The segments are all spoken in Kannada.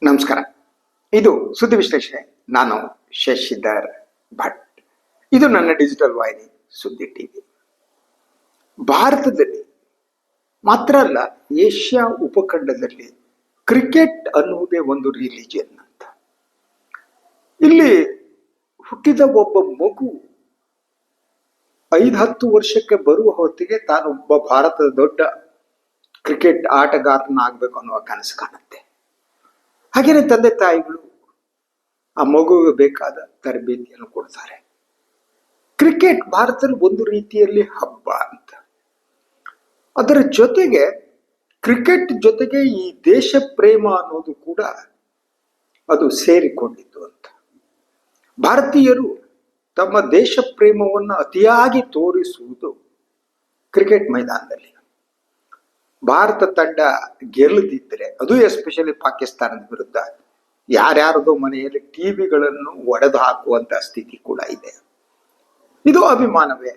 ನಮಸ್ಕಾರ. ಇದು ಸುದ್ದಿ ವಿಶ್ಲೇಷಣೆ. ನಾನು ಶಶಿಧರ್ ಭಟ್. ಇದು ನನ್ನ ಡಿಜಿಟಲ್ ವಾಹಿನಿ ಸುದ್ದಿ ಟಿವಿ. ಭಾರತದಲ್ಲಿ ಮಾತ್ರ ಅಲ್ಲ, ಏಷ್ಯಾ ಉಪಖಂಡದಲ್ಲಿ ಕ್ರಿಕೆಟ್ ಅನ್ನುವುದೇ ಒಂದು ರಿಲಿಜಿಯನ್ ಅಂತ. ಇಲ್ಲಿ ಹುಟ್ಟಿದ ಒಬ್ಬ ಮಗು 5-10 ವರ್ಷಕ್ಕೆ ಬರುವ ಹೊತ್ತಿಗೆ ತಾನೊಬ್ಬ ಭಾರತದ ದೊಡ್ಡ ಕ್ರಿಕೆಟ್ ಆಟಗಾರನಾಗಬೇಕು ಅನ್ನುವ ಕನಸು ಕಾಣುತ್ತೆ. ಹಾಗೇನೆ ತಂದೆ ತಾಯಿಗಳು ಆ ಮಗುವಿಗೆ ಬೇಕಾದ ತರಬೇತಿಯನ್ನು ಕೊಡ್ತಾರೆ. ಕ್ರಿಕೆಟ್ ಭಾರತದಲ್ಲಿ ಒಂದು ರೀತಿಯಲ್ಲಿ ಹಬ್ಬ ಅಂತ. ಅದರ ಜೊತೆಗೆ ಕ್ರಿಕೆಟ್ ಜೊತೆಗೆ ಈ ದೇಶ ಪ್ರೇಮ ಅನ್ನೋದು ಕೂಡ ಅದು ಸೇರಿಕೊಂಡಿದ್ದು ಅಂತ. ಭಾರತೀಯರು ತಮ್ಮ ದೇಶ ಪ್ರೇಮವನ್ನು ಅತಿಯಾಗಿ ತೋರಿಸುವುದು ಕ್ರಿಕೆಟ್ ಮೈದಾನದಲ್ಲಿ. ಭಾರತ ತಂಡ ಗೆಲ್ಲದಿದ್ದರೆ, ಅದು ಎಸ್ಪೆಷಲಿ ಪಾಕಿಸ್ತಾನದ ವಿರುದ್ಧ, ಯಾರ್ಯಾರದೋ ಮನೆಯಲ್ಲಿ ಟಿವಿಗಳನ್ನು ಒಡೆದು ಹಾಕುವಂತ ಸ್ಥಿತಿ ಕೂಡ ಇದೆ. ಇದು ಅಭಿಮಾನವೇ?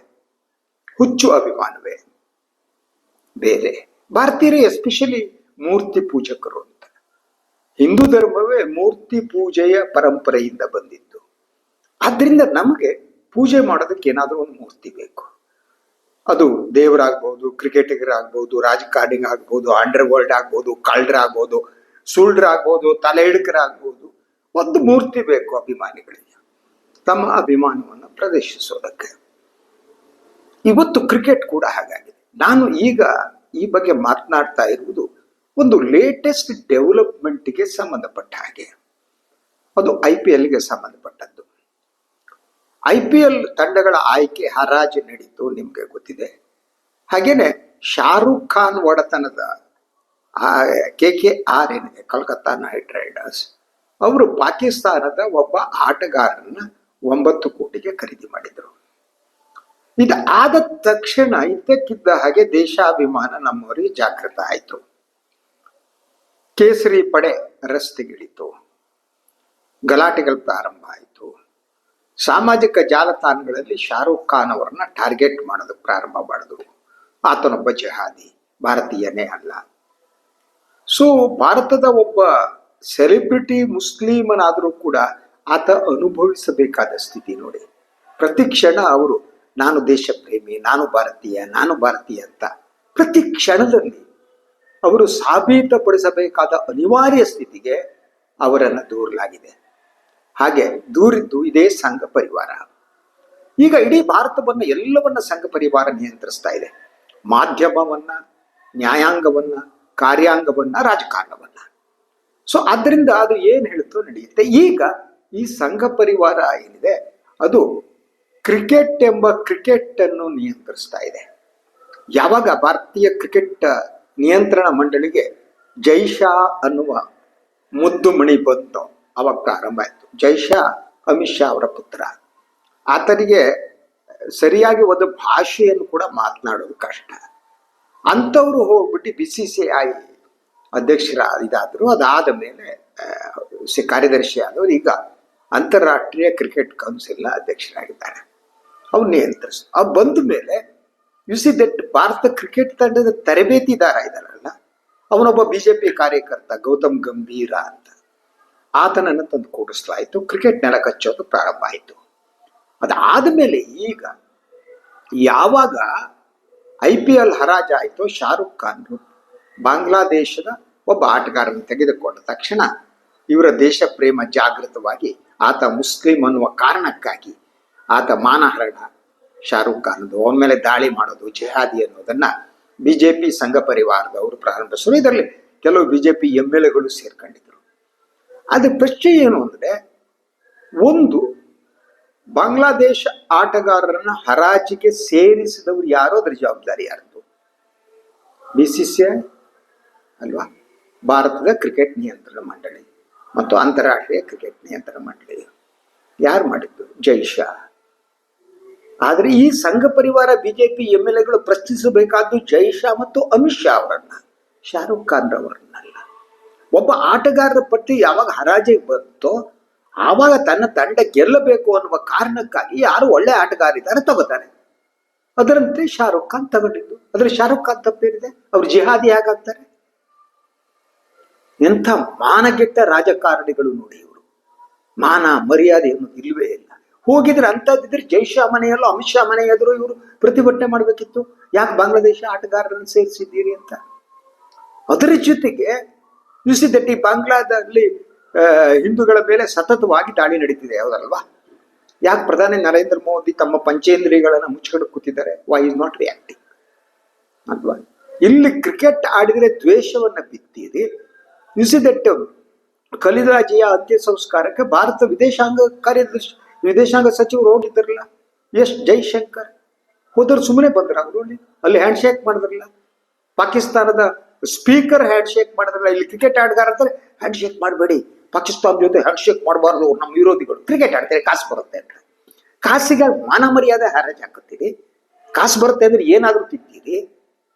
ಹುಚ್ಚು ಅಭಿಮಾನವೇ? ಬೇರೆ ಭಾರತೀಯರೇ ಎಸ್ಪೆಷಲಿ ಮೂರ್ತಿ ಪೂಜಕರು ಅಂತ. ಹಿಂದೂ ಧರ್ಮವೇ ಮೂರ್ತಿ ಪೂಜೆಯ ಪರಂಪರೆಯಿಂದ ಬಂದಿದ್ದು. ಆದ್ರಿಂದ ನಮಗೆ ಪೂಜೆ ಮಾಡೋದಕ್ಕೆ ಏನಾದರೂ ಒಂದು ಮೂರ್ತಿ ಬೇಕು. ಅದು ದೇವರಾಗ್ಬೋದು, ಕ್ರಿಕೆಟಿಗರಾಗ್ಬೋದು, ರಾಜಕಾರಣಿಗಾಗ್ಬೋದು, ಅಂಡರ್ ವರ್ಲ್ಡ್ ಆಗ್ಬೋದು, ಕಳ್ಳರಾಗ್ಬೋದು, ಸುಳ್ಳ್ರಾಗ್ಬೋದು, ತಲೆ ಹಿಡಕರಾಗ್ಬೋದು. ಒಂದು ಮೂರ್ತಿ ಬೇಕು ಅಭಿಮಾನಿಗಳಿಗೆ ತಮ್ಮ ಅಭಿಮಾನವನ್ನು ಪ್ರದರ್ಶಿಸೋದಕ್ಕೆ. ಇವತ್ತು ಕ್ರಿಕೆಟ್ ಕೂಡ ಹಾಗಾಗಿದೆ. ನಾನು ಈಗ ಈ ಬಗ್ಗೆ ಮಾತನಾಡ್ತಾ ಇರುವುದು ಒಂದು ಲೇಟೆಸ್ಟ್ ಡೆವಲಪ್ಮೆಂಟ್ಗೆ ಸಂಬಂಧಪಟ್ಟ ಹಾಗೆ. ಅದು IPLಗೆ ಸಂಬಂಧಪಟ್ಟದ್ದು. IPL ತಂಡಗಳ ಆಯ್ಕೆ ಹರಾಜು ನಡೀತು, ನಿಮ್ಗೆ ಗೊತ್ತಿದೆ. ಹಾಗೇನೆ ಶಾರುಖ್ ಖಾನ್ ಒಡೆತನದ KKR ಏನಿದೆ, ಕೋಲ್ಕತ್ತಾ ನೈಟ್ ರೈಡರ್ಸ್, ಅವರು ಪಾಕಿಸ್ತಾನದ ಒಬ್ಬ ಆಟಗಾರರನ್ನ 9 ಕೋಟಿಗೆ ಖರೀದಿ ಮಾಡಿದ್ರು. ಇದು ಆದ ತಕ್ಷಣ ಇದ್ದಕ್ಕಿದ್ದ ಹಾಗೆ ದೇಶಾಭಿಮಾನ ನಮ್ಮವರಿಗೆ ಜಾಗೃತ ಆಯಿತು. ಕೇಸರಿ ಪಡೆ ರಸ್ತೆಗಿಳಿತು, ಗಲಾಟೆಗಳು ಪ್ರಾರಂಭ ಆಯಿತು. ಸಾಮಾಜಿಕ ಜಾಲತಾಣಗಳಲ್ಲಿ ಶಾರುಖ್ ಖಾನ್ ಅವರನ್ನ ಟಾರ್ಗೆಟ್ ಮಾಡೋದಕ್ಕೆ ಪ್ರಾರಂಭ ಮಾಡಿದ್ರು. ಆತನೊಬ್ಬ ಜಹಾದಿ, ಭಾರತೀಯನೇ ಅಲ್ಲ. ಸೊ ಭಾರತದ ಒಬ್ಬ ಸೆಲೆಬ್ರಿಟಿ ಮುಸ್ಲಿಮನಾದರೂ ಕೂಡ ಆತ ಅನುಭವಿಸಬೇಕಾದ ಸ್ಥಿತಿ ನೋಡಿ. ಪ್ರತಿ ಕ್ಷಣ ಅವರು ನಾನು ದೇಶ ಪ್ರೇಮಿ, ನಾನು ಭಾರತೀಯ ಅಂತ ಪ್ರತಿ ಕ್ಷಣದಲ್ಲಿ ಅವರು ಸಾಬೀತುಪಡಿಸಬೇಕಾದ ಅನಿವಾರ್ಯ ಸ್ಥಿತಿಗೆ ಅವರನ್ನು ದೂರಲಾಗಿದೆ. ಹಾಗೆ ದೂರಿದ್ದು ಇದೇ ಸಂಘ ಪರಿವಾರ. ಈಗ ಇಡೀ ಭಾರತವನ್ನ ಎಲ್ಲವನ್ನ ಸಂಘ ಪರಿವಾರ ನಿಯಂತ್ರಿಸ್ತಾ ಇದೆ. ಮಾಧ್ಯಮವನ್ನ, ನ್ಯಾಯಾಂಗವನ್ನ, ಕಾರ್ಯಾಂಗವನ್ನ, ರಾಜಕಾರಣವನ್ನ. ಸೊ ಆದ್ರಿಂದ ಅದು ಏನ್ ಹೇಳುತ್ತೋ ನಡೆಯುತ್ತೆ. ಈಗ ಈ ಸಂಘ ಪರಿವಾರ ಏನಿದೆ ಅದು ಕ್ರಿಕೆಟ್ ಎಂಬ ಕ್ರಿಕೆಟ್ ಅನ್ನು ನಿಯಂತ್ರಿಸ್ತಾ ಇದೆ. ಯಾವಾಗ ಭಾರತೀಯ ಕ್ರಿಕೆಟ್ ನಿಯಂತ್ರಣ ಮಂಡಳಿಗೆ ಜೈಶಾ ಅನ್ನುವ ಮುದ್ದು ಮಣಿ ಬಂತು, ಅವಾಗ ಪ್ರಾರಂಭ ಆಯಿತು. ಜೈಶಾ ಅಮಿತ್ ಶಾ ಅವರ ಪುತ್ರ. ಆತನಿಗೆ ಸರಿಯಾಗಿ ಒಂದು ಭಾಷೆಯನ್ನು ಕೂಡ ಮಾತನಾಡೋದು ಕಷ್ಟ. ಅಂಥವ್ರು ಹೋಗ್ಬಿಟ್ಟು BCCI ಅಧ್ಯಕ್ಷರ ಇದಾದರು. ಅದಾದ ಮೇಲೆ ಕಾರ್ಯದರ್ಶಿ ಆದವರು ಈಗ ಅಂತಾರಾಷ್ಟ್ರೀಯ ಕ್ರಿಕೆಟ್ ಕೌನ್ಸಿಲ್ನ ಅಧ್ಯಕ್ಷರಾಗಿದ್ದಾರೆ. ಅವ್ರು ನಿಯಂತ್ರಿಸ್ ಅವ್ರು ಬಂದ ಮೇಲೆ ದಟ್ ಭಾರತ ಕ್ರಿಕೆಟ್ ತಂಡದ ತರಬೇತಿದಾರ ಇದ್ದಾರಲ್ಲ, ಅವನೊಬ್ಬ BJP ಕಾರ್ಯಕರ್ತ ಗೌತಮ್ ಗಂಭೀರ ಅಂತ, ಆತನನ್ನು ತಂದು ಕೂಡಿಸಲಾಯಿತು. ಕ್ರಿಕೆಟ್ ನೆಲ ಕಚ್ಚೋದು ಪ್ರಾರಂಭ ಆಯಿತು. ಅದಾದ ಮೇಲೆ ಈಗ ಯಾವಾಗ IPL ಹರಾಜಾಯಿತು, ಶಾರುಖ್ ಖಾನ್ ಬಾಂಗ್ಲಾದೇಶದ ಒಬ್ಬ ಆಟಗಾರನ ತೆಗೆದುಕೊಂಡ ತಕ್ಷಣ ಇವರ ದೇಶ ಪ್ರೇಮ ಜಾಗೃತವಾಗಿ ಆತ ಮುಸ್ಲಿಂ ಅನ್ನುವ ಕಾರಣಕ್ಕಾಗಿ ಆತ ಮಾನಹರಣ, ಶಾರುಖ್ ಖಾನ್ ಅವನ ಮೇಲೆ ದಾಳಿ ಮಾಡೋದು, ಜೆಹಾದಿ ಅನ್ನೋದನ್ನ BJP ಸಂಘ ಪರಿವಾರದವರು ಪ್ರಾರಂಭಿಸಿದ್ರು. ಇದರಲ್ಲಿ ಕೆಲವು BJP MLAಗಳು ಸೇರ್ಕೊಂಡಿದ್ರು. ಅದ್ರ ಪ್ರಶ್ನೆ ಏನು ಅಂದ್ರೆ, ಒಂದು ಬಾಂಗ್ಲಾದೇಶ ಆಟಗಾರರನ್ನ ಹರಾಜಿಗೆ ಸೇರಿಸಿದವರು ಯಾರೋ, ಅದ್ರ ಜವಾಬ್ದಾರಿ ಯಾರದು? BCCI ಅಲ್ವಾ? ಭಾರತದ ಕ್ರಿಕೆಟ್ ನಿಯಂತ್ರಣ ಮಂಡಳಿ ಮತ್ತು ಅಂತಾರಾಷ್ಟ್ರೀಯ ಕ್ರಿಕೆಟ್ ನಿಯಂತ್ರಣ ಮಂಡಳಿ. ಯಾರು ಮಾಡಿದ್ದು? ಜೈಶಾ. ಆದ್ರೆ ಈ ಸಂಘ ಪರಿವಾರ BJP MLAಗಳು ಪ್ರಶ್ನಿಸಬೇಕಾದ್ದು ಜೈಶಾ ಮತ್ತು ಅಮಿತ್ ಶಾ ಅವರನ್ನ, ಶಾರುಖ್ ಖಾನ್ ರವರನ್ನಲ್ಲ. ಒಬ್ಬ ಆಟಗಾರರ ಪಟ್ಟಿ ಯಾವಾಗ ಹರಾಜಿಗೆ ಬಂತೋ ಆವಾಗ ತನ್ನ ತಂಡ ಗೆಲ್ಲಬೇಕು ಅನ್ನುವ ಕಾರಣಕ್ಕಾಗಿ ಯಾರು ಒಳ್ಳೆ ಆಟಗಾರಿದ್ದಾರೆ ತಗೋತಾರೆ. ಅದರಂತೆ ಶಾರುಖ್ ಖಾನ್ ತಗೊಂಡಿದ್ದು. ಅದ್ರ ಶಾರುಖ್ ಖಾನ್ ತಪ್ಪೇನಿದೆ? ಅವ್ರು ಜಿಹಾದಿ ಹೇಗಾಗ್ತಾರೆ? ಎಂಥ ಮಾನಗೆಟ್ಟ ರಾಜಕಾರಣಿಗಳು ನೋಡಿ ಇವರು. ಮಾನ ಮರ್ಯಾದೆ ಅನ್ನೋದು ಇಲ್ವೇ ಇಲ್ಲ. ಹೋಗಿದ್ರೆ ಅಂಥದ್ದಿದ್ರೆ ಜೈಶಾ ಮನೆಯಲ್ಲೋ ಅಮಿತ್ ಶಾ ಮನೆ ಎದುರು ಇವರು ಪ್ರತಿಭಟನೆ ಮಾಡಬೇಕಿತ್ತು. ಯಾಕೆ ಬಾಂಗ್ಲಾದೇಶ ಆಟಗಾರರನ್ನು ಸೇರಿಸಿದ್ದೀರಿ ಅಂತ. ಅದರ ಜೊತೆಗೆ ಈ ಬಾಂಗ್ಲಾದಲ್ಲಿ ಹಿಂದೂಗಳ ಮೇಲೆ ಸತತವಾಗಿ ದಾಳಿ ನಡೀತಿದೆ, ಹೌದಲ್ವಾ? ಯಾಕೆ ಪ್ರಧಾನಿ ನರೇಂದ್ರ ಮೋದಿ ತಮ್ಮ ಪಂಚೇಂದ್ರಿಯಗಳನ್ನು ಮುಚ್ಚಿಕೊಂಡು ಕೂತಿದ್ದಾರೆ? ವೈ ಇಸ್ ನಾಟ್ ರಿಯಾಕ್ಟಿಂಗ್ ಅಲ್ವಾ? ಇಲ್ಲಿ ಕ್ರಿಕೆಟ್ ಆಡಿದರೆ ದ್ವೇಷವನ್ನ ಬಿತ್ತಿದೆ. ದಟ್ ಖಲೀದಾಜಿಯ ಅಂತ್ಯ ಸಂಸ್ಕಾರಕ್ಕೆ ಭಾರತ ವಿದೇಶಾಂಗ ಸಚಿವರು ಹೋಗಿದ್ದಾರಲ್ಲ, ಎಸ್ ಜೈಶಂಕರ್ ಹೋದ್ರು. ಸುಮ್ಮನೆ ಬಂದ್ರ ಅವರು, ಅಲ್ಲಿ ಹ್ಯಾಂಡ್ ಶೇಕ್ ಮಾಡಿದ್ರಲ್ಲ. ಪಾಕಿಸ್ತಾನದ ಸ್ಪೀಕರ್ ಹ್ಯಾಂಡ್ ಶೇಕ್ ಮಾಡಿದ್ರಲ್ಲ. ಇಲ್ಲಿ ಕ್ರಿಕೆಟ್ ಆಟಗಾರ ಅಂತಾರೆ ಹ್ಯಾಂಡ್ ಶೇಕ್ ಮಾಡಬೇಡಿ, ಪಾಕಿಸ್ತಾನ ಜೊತೆ ಹ್ಯಾಂಡ್ ಶೇಕ್ ಮಾಡಬಾರ್ದು, ನಮ್ಮ ವಿರೋಧಿಗಳು ಕ್ರಿಕೆಟ್ ಆಡ್ತಾರೆ, ಕಾಸು ಬರುತ್ತೆ ಅಂತ. ಕಾಸಿಗೆ ಮಾನ ಮರ್ಯಾದೆ ಹರಾಜ್ ಹಾಕುತ್ತೀರಿ. ಕಾಸು ಬರುತ್ತೆ ಅಂದ್ರೆ ಏನಾದ್ರೂ ತಿಂತೀರಿ.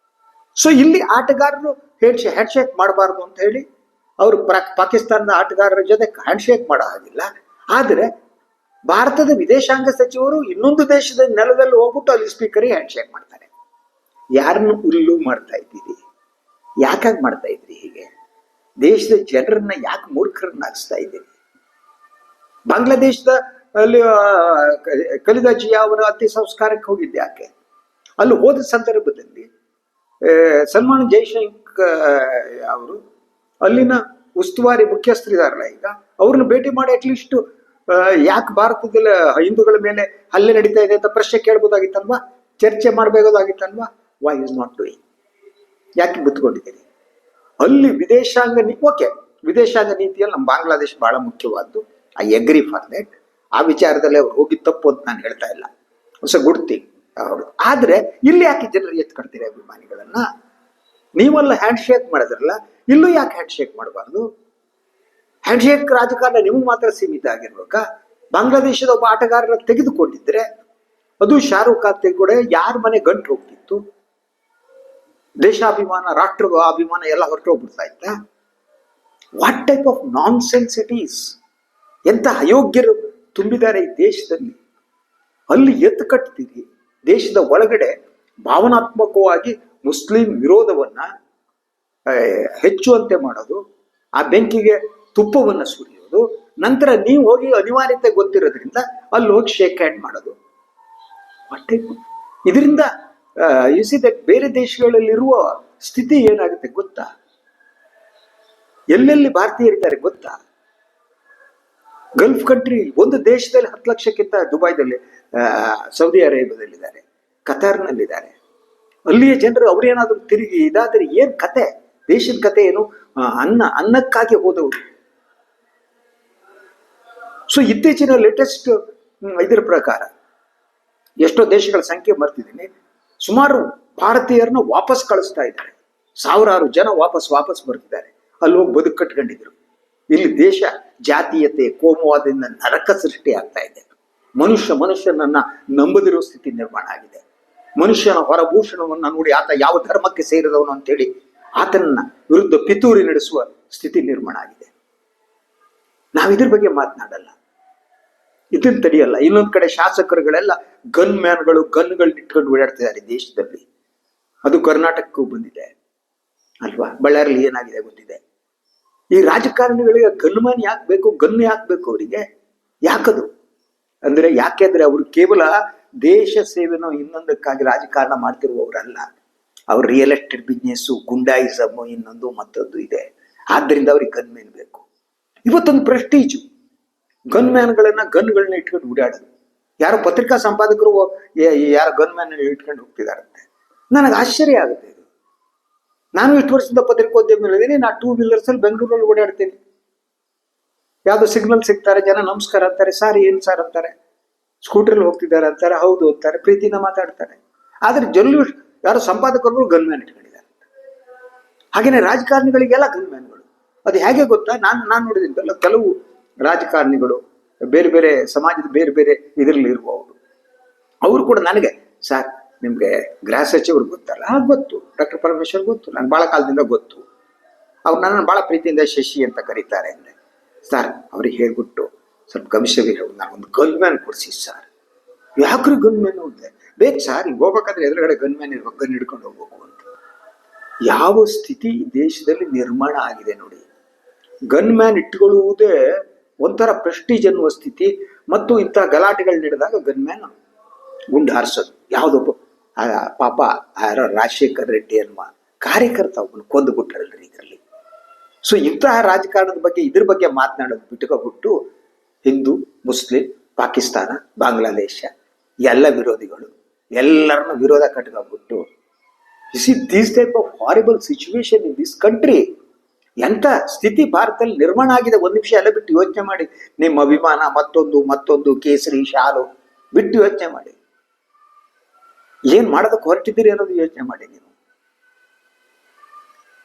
ಸೊ ಇಲ್ಲಿ ಆಟಗಾರರು ಹ್ಯಾಂಡ್ ಶೇಕ್ ಮಾಡಬಾರ್ದು ಅಂತ ಹೇಳಿ ಅವರು ಪಾಕಿಸ್ತಾನದ ಆಟಗಾರರ ಜೊತೆ ಹ್ಯಾಂಡ್ ಶೇಕ್ ಮಾಡೋ ಹಾಗಿಲ್ಲ. ಆದ್ರೆ ಭಾರತದ ವಿದೇಶಾಂಗ ಸಚಿವರು ಇನ್ನೊಂದು ದೇಶದ ನೆಲದಲ್ಲಿ ಹೋಗ್ಬಿಟ್ಟು ಅಲ್ಲಿ ಸ್ಪೀಕರಿಗೆ ಹ್ಯಾಂಡ್ ಶೇಕ್ ಮಾಡ್ತಾರೆ. ಯಾರನ್ನು ಉಲ್ಲು ಮಾಡ್ತಾ ಇದ್ದೀರಿ? ಯಾಕಾಗಿ ಮಾಡ್ತಾ ಇದ್ರಿ ಹೀಗೆ? ದೇಶದ ಜನರನ್ನ ಯಾಕೆ ಮೂರ್ಖರನ್ನಾಗಿಸ್ತಾ ಇದ್ದೀರಿ? ಬಾಂಗ್ಲಾದೇಶದ ಅಲ್ಲಿ ಖಲೀದಾಜಿಯಾ ಅವರ ಅಂತ್ಯ ಸಂಸ್ಕಾರಕ್ಕೆ ಹೋಗಿದ್ದೆ ಯಾಕೆ? ಅಲ್ಲಿ ಹೋದ ಸಂದರ್ಭದಲ್ಲಿ ಸಲ್ಮಾನ್ ಜೈಶಂಕರ್ ಅವರು ಅಲ್ಲಿನ ಉಸ್ತುವಾರಿ ಮುಖ್ಯಸ್ಥರಿದಾರಲ್ಲ, ಈಗ ಅವ್ರನ್ನ ಭೇಟಿ ಮಾಡಿ ಅಟ್ಲೀಸ್ಟ್ ಯಾಕೆ ಭಾರತದಲ್ಲಿ ಹಿಂದೂಗಳ ಮೇಲೆ ಹಲ್ಲೆ ನಡೀತಾ ಇದೆ ಅಂತ ಪ್ರಶ್ನೆ ಕೇಳ್ಬೋದಾಗಿತ್ತಲ್ವಾ? ಚರ್ಚೆ ಮಾಡಬೇಕಾಗಿತ್ತಲ್ವಾ? Why is not doing? ಯಾಕೆ ಬುತ್ಕೊಂಡಿದ್ದೀರಿ? ಅಲ್ಲಿ ವಿದೇಶಾಂಗ ನೀತಿಯಲ್ಲಿ ನಮ್ಮ ಬಾಂಗ್ಲಾದೇಶ ಬಹಳ ಮುಖ್ಯವಾದ್ದು. I agree for that. ಆ ವಿಚಾರದಲ್ಲಿ ಅವ್ರು ಹೋಗಿ ತಪ್ಪು ಅಂತ ನಾನು ಹೇಳ್ತಾ ಇಲ್ಲ, ಹೊಸ ಗುಡ್ ಥಿಂಗ್ ಅವರು. ಆದ್ರೆ ಇಲ್ಲಿ ಯಾಕೆ ಜನರು ಎತ್ಕೊಳ್ತೀರಿ ಅಭಿಮಾನಿಗಳನ್ನ? ನೀವೆಲ್ಲ ಹ್ಯಾಂಡ್ ಶೇಕ್ ಮಾಡಿದ್ರಲ್ಲ, ಇಲ್ಲೂ ಯಾಕೆ ಹ್ಯಾಂಡ್ ಶೇಕ್ ಮಾಡಬಾರ್ದು? ಹ್ಯಾಂಡ್ ಶೇಕ್ ರಾಜಕಾರಣ ನಿಮಗೆ ಮಾತ್ರ ಸೀಮಿತ ಆಗಿರ್ಬೇಕಾ? ಬಾಂಗ್ಲಾದೇಶದ ಒಬ್ಬ ಆಟಗಾರರ ತೆಗೆದುಕೊಂಡಿದ್ರೆ ಅದು ಶಾರುಖ್ ಖಾನ್ ಕೂಡ ಯಾರ ಮನೆ ಗಂಟು ಹೋಗ್ತಿತ್ತು? ದೇಶಾಭಿಮಾನ, ರಾಷ್ಟ್ರ ಅಭಿಮಾನ ಎಲ್ಲ ಹೊರಟೋಗ್ಬಿಡ್ತಾ ಇತ್ತ? What type of non sense it is? ಎಂತ ಅಯೋಗ್ಯರು ತುಂಬಿದ್ದಾರೆ ಈ ದೇಶದಲ್ಲಿ. ಅಲ್ಲಿ ಎತ್ತು ಕಟ್ತೀರಿ. ದೇಶದ ಒಳಗಡೆ ಭಾವನಾತ್ಮಕವಾಗಿ ಮುಸ್ಲಿಂ ವಿರೋಧವನ್ನ ಹೆಚ್ಚುವಂತೆ ಮಾಡೋದು, ಆ ಬೆಂಕಿಗೆ ತುಪ್ಪವನ್ನ ಸುರಿಯೋದು, ನಂತರ ನೀವು ಹೋಗಿ ಅನಿವಾರ್ಯತೆ ಗೊತ್ತಿರೋದ್ರಿಂದ ಅಲ್ಲಿ ಹೋಗಿ ಶೇಕ್ ಹ್ಯಾಂಡ್ ಮಾಡೋದು. ಇದರಿಂದ ಬೇರೆ ದೇಶಗಳಲ್ಲಿರುವ ಸ್ಥಿತಿ ಏನಾಗುತ್ತೆ ಗೊತ್ತಾ? ಎಲ್ಲೆಲ್ಲಿ ಭಾರತೀಯರಿದ್ದಾರೆ ಗೊತ್ತಾ? ಗಲ್ಫ್ ಕಂಟ್ರಿ ಒಂದು ದೇಶದಲ್ಲಿ 10 ಲಕ್ಷಕ್ಕಿಂತ ದುಬೈದಲ್ಲಿ, ಸೌದಿ ಅರೇಬಿಯಾದಲ್ಲಿದ್ದಾರೆ, ಕತಾರ್ನಲ್ಲಿದ್ದಾರೆ. ಅಲ್ಲಿಯ ಜನರು ಅವ್ರೇನಾದ್ರೂ ತಿರುಗಿ ಇದಾದ್ರೆ ಏನ್ ಕತೆ? ದೇಶದ ಕತೆ ಏನು? ಅನ್ನಕ್ಕಾಗಿ ಹೋದವರು. ಸೊ ಇತ್ತೀಚಿನ ಲೇಟೆಸ್ಟ್ ಇದರ ಪ್ರಕಾರ ಎಷ್ಟೋ ದೇಶಗಳ ಸಂಖ್ಯೆ ಬರ್ತಿದ್ದೀನಿ, ಸುಮಾರು ಭಾರತೀಯರನ್ನ ವಾಪಸ್ ಕಳಿಸ್ತಾ ಇದ್ದಾರೆ. ಸಾವಿರಾರು ಜನ ವಾಪಸ್ ಬರ್ತಿದ್ದಾರೆ. ಅಲ್ಲಿ ಹೋಗಿ ಬದುಕು ಕಟ್ಕೊಂಡಿದ್ರು. ಇಲ್ಲಿ ದೇಶ ಜಾತೀಯತೆ, ಕೋಮುವಾದದಿಂದ ನರಕ ಸೃಷ್ಟಿ ಆಗ್ತಾ ಇದೆ. ಮನುಷ್ಯನನ್ನ ನಂಬದಿರೋ ಸ್ಥಿತಿ ನಿರ್ಮಾಣ ಆಗಿದೆ. ಮನುಷ್ಯನ ಹೊರಭೂಷಣವನ್ನ ನೋಡಿ ಆತ ಯಾವ ಧರ್ಮಕ್ಕೆ ಸೇರಿದವನು ಅಂತೇಳಿ ಆತನನ್ನ ವಿರುದ್ಧ ಪಿತೂರಿ ನಡೆಸುವ ಸ್ಥಿತಿ ನಿರ್ಮಾಣ ಆಗಿದೆ. ನಾವಿದ್ರ ಬಗ್ಗೆ ಮಾತನಾಡಲ್ಲ, ಇದನ್ನ ತಡೆಯಲ್ಲ. ಇನ್ನೊಂದ್ ಕಡೆ ಶಾಸಕರುಗಳೆಲ್ಲ ಗನ್ಗಳನ್ನ ಇಟ್ಕೊಂಡು ಓಡಾಡ್ತಿದ್ದಾರೆ ದೇಶದಲ್ಲಿ. ಅದು ಕರ್ನಾಟಕಕ್ಕೂ ಬಂದಿದೆ ಅಲ್ವಾ? ಬಳ್ಳಾರಿಯಲ್ಲಿ ಏನಾಗಿದೆ ಗೊತ್ತಿದೆ. ಈ ರಾಜಕಾರಣಿಗಳಿಗೆ ಗನ್ಮ್ಯಾನ್ ಯಾಕೆ ಬೇಕು? ಯಾಕೆ ಬೇಕು ಅವರಿಗೆ? ಯಾಕದು ಅಂದ್ರೆ ಅವರು ಕೇವಲ ದೇಶ ಸೇವೆನೋ ಇನ್ನೊಂದಕ್ಕಾಗಿ ರಾಜಕಾರಣ ಮಾಡ್ತಿರುವವರಲ್ಲ. ಅವ್ರ ರಿಯಲ್ ಎಸ್ಟೇಟ್ ಬಿಸ್ನೆಸ್ಸು, ಗುಂಡಾಯಿಸಮ್, ಇನ್ನೊಂದು ಮತ್ತೊಂದು ಇದೆ. ಆದ್ದರಿಂದ ಅವ್ರಿಗೆ ಗನ್ಮ್ಯಾನ್ ಬೇಕು. ಇವತ್ತೊಂದು ಪ್ರೆಸ್ಟೀಜು ಗನ್ಗಳನ್ನ ಇಟ್ಕೊಂಡು ಓಡಾಡೋದು. ಯಾರೋ ಪತ್ರಿಕಾ ಸಂಪಾದಕರು ಯಾರೋ ಗನ್ಮ್ಯಾನ್ ಇಟ್ಕೊಂಡು ಹೋಗ್ತಿದಾರಂತೆ. ನನಗೆ ಆಶ್ಚರ್ಯ ಆಗುತ್ತೆ ಇದು. ನಾನು ಇಷ್ಟು ವರ್ಷದಿಂದ ಪತ್ರಿಕೋದ್ಯಮ ಹೇಳಿದ್ದೀನಿ. ನಾನು 2 ವೀಲರ್ಸ್ ಅಲ್ಲಿ ಬೆಂಗಳೂರಲ್ಲಿ ಓಡಾಡ್ತೀನಿ. ಯಾವ್ದೋ ಸಿಗ್ನಲ್ ಸಿಗ್ತಾರೆ, ಜನ ನಮಸ್ಕಾರ ಅಂತಾರೆ, ಸಾರ್ ಏನ್ ಸಾರ್ ಅಂತಾರೆ, ಸ್ಕೂಟ್ರಲ್ಲಿ ಹೋಗ್ತಿದ್ದಾರೆ ಅಂತಾರೆ, ಹೌದು ಅಂತಾರೆ, ಪ್ರೀತಿನ ಮಾತಾಡ್ತಾರೆ. ಆದ್ರೆ ಯಾರೋ ಸಂಪಾದಕರು ಗನ್ಮ್ಯಾನ್ ಇಟ್ಕೊಂಡಿದ್ದಾರೆ. ಹಾಗೇನೆ ರಾಜಕಾರಣಿಗಳಿಗೆಲ್ಲ ಗನ್ಮ್ಯಾನ್ಗಳು. ಅದು ಹೇಗೆ ಗೊತ್ತಾ? ನಾನು ನೋಡಿದಿಲ್ಲ, ಕೆಲವು ರಾಜಕಾರಣಿಗಳು ಬೇರೆ ಬೇರೆ ಸಮಾಜದ ಬೇರೆ ಬೇರೆ ಇದರಲ್ಲಿ ಇರುವವರು, ಅವರು ಕೂಡ ನನಗೆ, ಸರ್ ನಿಮ್ಗೆ ಗೃಹ ಸಚಿವರು ಗೊತ್ತಲ್ಲ? ಗೊತ್ತು. ಡಾಕ್ಟರ್ ಪರಮೇಶ್ವರ್ ಗೊತ್ತು, ನಾನು ಬಹಳ ಕಾಲದಿಂದ ಗೊತ್ತು. ಅವ್ರು ನನ್ನನ್ನು ಬಹಳ ಪ್ರೀತಿಯಿಂದ ಶಶಿ ಅಂತ ಕರೀತಾರೆ ಅಂದ್ರೆ, ಸರ್ ಅವ್ರಿಗೆ ಹೇಳ್ಬಿಟ್ಟು ಸ್ವಲ್ಪ ಕಮಿಷನ್ ನಾನು ಒಂದು ಗನ್ಮ್ಯಾನ್ ಕೊಡಿಸಿ ಸರ್. ಯಾಕ್ರಿ ಗನ್ಮ್ಯಾನ್ ಅಂತೆ? ಬೇಕು ಸರ್, ಹಿಂಗೆ ಹೋಗ್ಬೇಕಾದ್ರೆ ಎದುರುಗಡೆ ಗನ್ಮ್ಯಾನ್ ಇರ್ಬೇಕು, ಗನ್ ಹಿಡ್ಕೊಂಡು ಹೋಗ್ಬೇಕು ಅಂತ. ಯಾವ ಸ್ಥಿತಿ ದೇಶದಲ್ಲಿ ನಿರ್ಮಾಣ ಆಗಿದೆ ನೋಡಿ. ಗನ್ ಮ್ಯಾನ್ ಇಟ್ಕೊಳ್ಳುವುದೇ ಒಂಥರ ಪ್ರೆಸ್ಟೀಜ್ ಅನ್ನುವ ಸ್ಥಿತಿ. ಮತ್ತು ಇಂಥ ಗಲಾಟೆಗಳು ನಡೆದಾಗ ಗನ್ ಮ್ಯಾನ್ ಗುಂಡು ಹಾರಿಸೋದು. ಯಾವುದೊಬ್ಬ ಪಾಪ ಯಾರೋ ರಾಜಶೇಖರ್ ರೆಡ್ಡಿ ಅನ್ನುವ ಕಾರ್ಯಕರ್ತ ಒಬ್ಬನು ಕೊಂದು ಬಿಟ್ರಲ್ರಿ ಇದರಲ್ಲಿ. ಸೊ ಇಂತಹ ರಾಜಕಾರಣದ ಬಗ್ಗೆ ಇದ್ರ ಬಗ್ಗೆ ಮಾತನಾಡೋದು ಬಿಟ್ಕೊಬಿಟ್ಟು ಹಿಂದೂ, ಮುಸ್ಲಿಂ, ಪಾಕಿಸ್ತಾನ, ಬಾಂಗ್ಲಾದೇಶ ಎಲ್ಲ ವಿರೋಧಿಗಳು ಎಲ್ಲರನ್ನ ವಿರೋಧ ಕಟ್ಕೊಂಡ್ಬಿಟ್ಟು this type of horrible situation in this country. ಎಂತ ಸ್ಥಿತಿ ಭಾರತದಲ್ಲಿ ನಿರ್ಮಾಣ ಆಗಿದೆ. ಒಂದು ನಿಮಿಷ ಎಲ್ಲ ಬಿಟ್ಟು ಯೋಚನೆ ಮಾಡಿ. ನಿಮ್ಮ ಅಭಿಮಾನ ಮತ್ತೊಂದು ಕೇಸರಿ ಶಾಲು ಬಿಟ್ಟು ಯೋಚನೆ ಮಾಡಿ. ಏನ್ ಮಾಡೋದಕ್ಕೆ ಹೊರಟಿದ್ದೀರಿ ಅನ್ನೋದು ಯೋಚನೆ ಮಾಡಿ. ನೀವು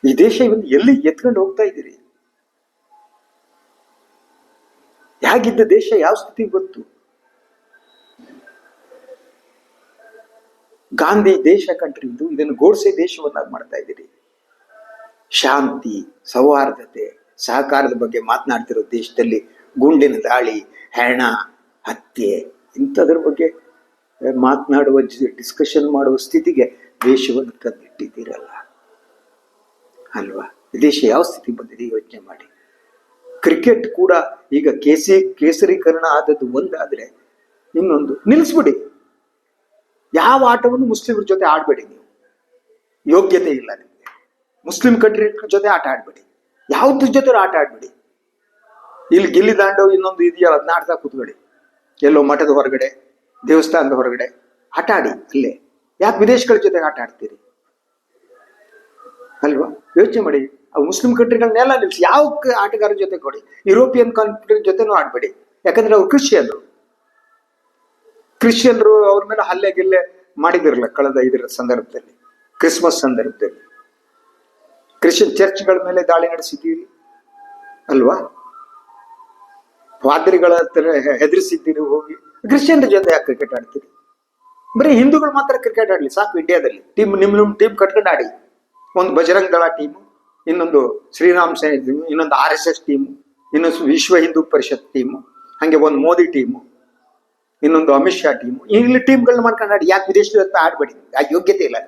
ಈ ದೇಶ ಇವತ್ತು ಎಲ್ಲಿ ಎತ್ಕೊಂಡು ಹೋಗ್ತಾ ಇದ್ದೀರಿ? ಹೇಗಿದ್ದ ದೇಶ ಯಾವ ಸ್ಥಿತಿಗೆ ಬಂತು? ಗಾಂಧಿ ದೇಶ ಕಂಟ್ರಿ ಇದು, ಇದನ್ನು ಗೋಡ್ಸೆ ದೇಶವನ್ನಾಗಿ ಮಾಡ್ತಾ ಇದ್ದೀರಿ. ಶಾಂತಿ, ಸೌಹಾರ್ದತೆ, ಸಹಕಾರದ ಬಗ್ಗೆ ಮಾತನಾಡ್ತಿರೋ ದೇಶದಲ್ಲಿ ಗುಂಡಿನ ದಾಳಿ, ಹೆಣ, ಹತ್ಯೆ ಇಂಥದ್ರ ಬಗ್ಗೆ ಮಾತನಾಡುವ, ಡಿಸ್ಕಷನ್ ಮಾಡುವ ಸ್ಥಿತಿಗೆ ದೇಶವನ್ನು ತಂದಿಟ್ಟಿದ್ದೀರಲ್ಲ ಅಲ್ವಾ? ದೇಶ ಯಾವ ಸ್ಥಿತಿ ಬಂದಿದೆ ಯೋಚನೆ ಮಾಡಿ. ಕ್ರಿಕೆಟ್ ಕೂಡ ಈಗ ಕೇಸರೀಕರಣ ಆದದ್ದು ಒಂದಾದ್ರೆ ಇನ್ನೊಂದು ನಿಲ್ಲಿಸ್ಬಿಡಿ. ಯಾವ ಆಟವನ್ನು ಮುಸ್ಲಿಮರ ಜೊತೆ ಆಡಬೇಡಿ. ನೀವು ಯೋಗ್ಯತೆ ಇಲ್ಲ ನಿಮಗೆ. ಮುಸ್ಲಿಂ ಕಂಟ್ರಿ ಜೊತೆ ಆಟ ಆಡ್ಬೇಡಿ. ಯಾವ್ದ್ರ ಜೊತೆ ಆಟ ಆಡ್ಬೇಡಿ. ಇಲ್ಲಿ ಗಿಲ್ಲಿ ದಾಂಡು ಇನ್ನೊಂದು ಇದೆಯಲ್ಲ, ಅದನ್ನ ಆಡ್ತಾ ಕೂತ್ಕೊಳ್ಳಿ. ಎಲ್ಲೋ ಮಠದ ಹೊರಗಡೆ, ದೇವಸ್ಥಾನದ ಹೊರಗಡೆ ಆಟ ಆಡಿ. ಅಲ್ಲೇ ಯಾಕೆ ವಿದೇಶಗಳ ಜೊತೆ ಆಟ ಆಡ್ತೀರಿ ಅಲ್ವಾ? ಯೋಚನೆ ಮಾಡಿ. ಅವು ಮುಸ್ಲಿಂ ಕಂಟ್ರಿಗಳನ್ನೆಲ್ಲ ನಿಲ್ಲಿಸಿ ಯಾವ ಆಟಗಾರರ ಜೊತೆ ಕೊಡಿ. ಯುರೋಪಿಯನ್ ಕಂಟ್ರಿ ಜೊತೆನೂ ಆಡ್ಬೇಡಿ. ಯಾಕಂದ್ರೆ ಅವ್ರು ಕ್ರಿಶ್ಚಿಯನ್ರು ಅವ್ರ ಮೇಲೆ ಹಲ್ಲೆ ಗಿಲ್ಲೆ ಮಾಡಿದಿರಲ್ಲ ಕಳೆದ ಇದರ ಸಂದರ್ಭದಲ್ಲಿ, ಕ್ರಿಸ್ಮಸ್ ಸಂದರ್ಭದಲ್ಲಿ ಕ್ರಿಶ್ಚಿಯನ್ ಚರ್ಚ್ಗಳ ಮೇಲೆ ದಾಳಿ ನಡೆಸಿದ್ದೀರಿ ಅಲ್ವಾ? ಪಾದ್ರಿಗಳ ಹತ್ರ ಹೆದರಿಸಿದ್ದೀರಿ ಹೋಗಿ. ಕ್ರಿಶ್ಚಿಯನ್ರ ಜೊತೆ ಯಾಕೆ ಕ್ರಿಕೆಟ್ ಆಡ್ತೀರಿ? ಬರೀ ಹಿಂದೂಗಳು ಮಾತ್ರ ಕ್ರಿಕೆಟ್ ಆಡ್ಲಿ ಸಾಕು. ಇಂಡಿಯಾದಲ್ಲಿ ನಿಮ್ಮ ಟೀಮ್ ಕಟ್ಕೊಂಡು ಆಡಿ. ಒಂದು ಬಜರಂಗ್ ದಳ ಟೀಮು, ಇನ್ನೊಂದು ಶ್ರೀರಾಮ್ ಸೇನೆ ಟೀಮು, ಇನ್ನೊಂದು RSS ಟೀಮು, ಇನ್ನೊಂದು ವಿಶ್ವ ಹಿಂದೂ ಪರಿಷತ್ ಟೀಮು, ಹಾಗೆ ಒಂದು ಮೋದಿ ಟೀಮು, ಇನ್ನೊಂದು ಅಮಿತ್ ಶಾ ಟೀಮು. ಇಲ್ಲಿ ಟೀಮ್ಗಳನ್ನ ಮಾಡ್ಕೊಂಡು ಆಡಿ. ಯಾಕೆ ವಿದೇಶದ ಆಡ್ಬೇಡಿ? ಆ ಯೋಗ್ಯತೆ ಇಲ್ಲ.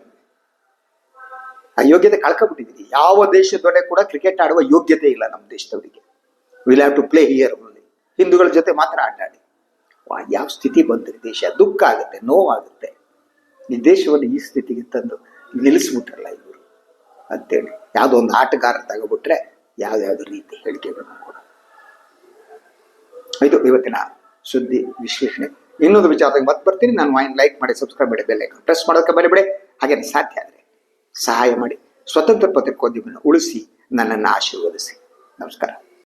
ಆ ಯೋಗ್ಯತೆ ಕಳ್ಕೊಬಿಟ್ಟಿದ್ದೀರಿ. ಯಾವ ದೇಶದೊಡೆ ಕೂಡ ಕ್ರಿಕೆಟ್ ಆಡುವ ಯೋಗ್ಯತೆ ಇಲ್ಲ ನಮ್ಮ ದೇಶದವರಿಗೆ. Will have to play here only. ಹಿಂದೂಗಳ ಜೊತೆ ಮಾತ್ರ ಆಟ ಆಡಿ. ಯಾವ ಸ್ಥಿತಿ ಬಂದ್ರಿ ದೇಶ? ದುಃಖ ಆಗುತ್ತೆ, ನೋವಾಗುತ್ತೆ. ಈ ದೇಶವನ್ನು ಈ ಸ್ಥಿತಿಗೆ ತಂದು ನಿಲ್ಲಿಸ್ಬಿಟ್ರಲ್ಲ ಇವರು ಅಂತೇಳಿ ಯಾವುದೋ ಒಂದು ಆಟಗಾರ ತಗೋಬಿಟ್ರೆ ಯಾವ್ದಾವ್ದು ರೀತಿ ಹೇಳಿಕೆಗಳನ್ನು ಕೂಡ. ಇದು ಇವತ್ತಿನ ಸುದ್ದಿ ವಿಶ್ಲೇಷಣೆ. ಇನ್ನೊಂದು ವಿಚಾರದಾಗ ಮತ್ತೆ ಬರ್ತೀನಿ. ನಾನು ಲೈಕ್ ಮಾಡಿ, ಸಬ್ಸ್ಕ್ರೈಬ್ ಮಾಡಿ, ಬೆಲ್ ಐಕಾನ್ ಪ್ರೆಸ್ ಮಾಡೋಕೆ ಬರಬೇಡಿ. ಹಾಗೆ ಸಾಧ್ಯ ಆದರೆ ಸಹಾಯ ಮಾಡಿ. ಸ್ವತಂತ್ರ ಪತ್ರಿಕೋದ್ಯಮವನ್ನು ಉಳಿಸಿ, ನನ್ನನ್ನು ಆಶೀರ್ವದಿಸಿ. ನಮಸ್ಕಾರ.